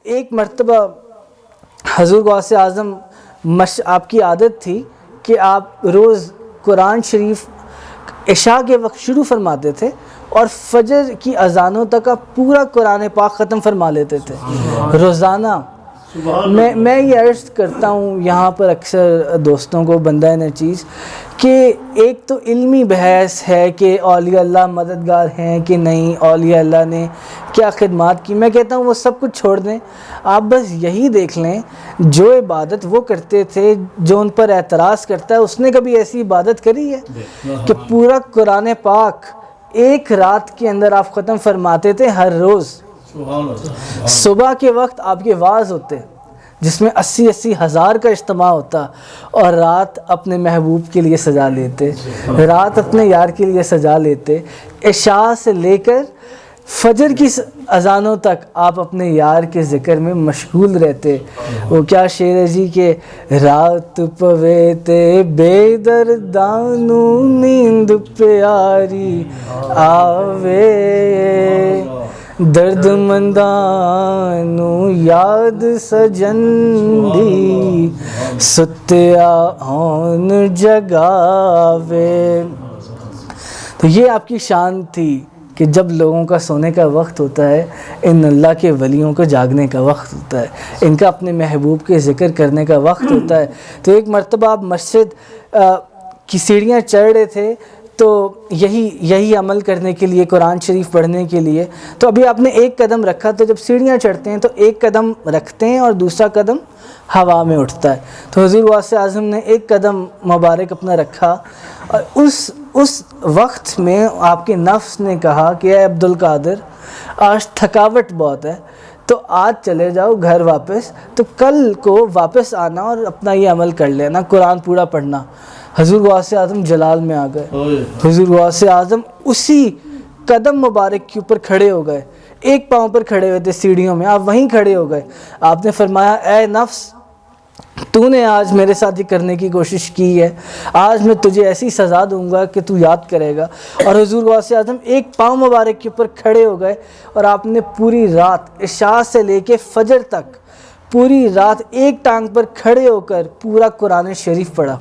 ایک مرتبہ حضور غوث اعظم آپ کی عادت تھی کہ آپ روز قرآن شریف عشاء کے وقت شروع فرماتے تھے اور فجر کی اذانوں تک آپ پورا قرآن پاک ختم فرما لیتے تھے روزانہ۔ میں یہ عرض کرتا ہوں یہاں پر اکثر دوستوں کو بندہ نچیز کہ ایک تو علمی بحث ہے کہ اولیاء اللہ مددگار ہیں کہ نہیں، اولیاء اللہ نے کیا خدمات کی، میں کہتا ہوں وہ سب کچھ چھوڑ دیں، آپ بس یہی دیکھ لیں جو عبادت وہ کرتے تھے، جو ان پر اعتراض کرتا ہے اس نے کبھی ایسی عبادت کری ہے کہ پورا قرآن پاک ایک رات کے اندر آپ ختم فرماتے تھے ہر روز۔ صبح کے وقت آپ کے واعظ ہوتے جس میں 80 ہزار کا اجتماع ہوتا، اور رات اپنے محبوب کے لیے سجا لیتے، رات اپنے یار کے لیے سجا لیتے، عشاء سے لے کر فجر کی اذانوں تک آپ اپنے یار کے ذکر میں مشغول رہتے۔ وہ کیا شعر ہے جی کہ رات پوے تے بے دردانو نیند پیاری آوے، درد مندانو یاد سجن دی ستیا ہون جگاوے۔ تو یہ آپ کی شان تھی کہ جب لوگوں کا سونے کا وقت ہوتا ہے ان اللہ کے ولیوں کو جاگنے کا وقت ہوتا ہے، ان کا اپنے محبوب کے ذکر کرنے کا وقت ہوتا ہے۔ تو ایک مرتبہ آپ مسجد کی سیڑھیاں چڑھ رہے تھے تو یہی عمل کرنے کے لیے، قرآن شریف پڑھنے کے لیے، تو ابھی آپ نے ایک قدم رکھا، تو جب سیڑھیاں چڑھتے ہیں تو ایک قدم رکھتے ہیں اور دوسرا قدم ہوا میں اٹھتا ہے، تو حضور غوث اعظم نے ایک قدم مبارک اپنا رکھا، اور اس وقت میں آپ کے نفس نے کہا کہ اے عبد القادر آج تھکاوٹ بہت ہے، تو آج چلے جاؤ گھر واپس، تو کل کو واپس آنا اور اپنا یہ عمل کر لینا، قرآن پورا پڑھنا۔ حضور غوث اعظم جلال میں آ گئے، حضور غوث اعظم اسی قدم مبارک کے اوپر کھڑے ہو گئے، ایک پاؤں پر کھڑے ہوئے تھے سیڑھیوں میں، آپ وہیں کھڑے ہو گئے۔ آپ نے فرمایا اے نفس تو نے آج میرے ساتھ یہ کرنے کی کوشش کی ہے، آج میں تجھے ایسی سزا دوں گا کہ تو یاد کرے گا۔ اور حضور غوث اعظم ایک پاؤں مبارک کے اوپر کھڑے ہو گئے اور آپ نے پوری رات عشاء سے لے کے فجر تک پوری رات ایک ٹانگ پر کھڑے ہو کر پورا قرآن شریف پڑھا۔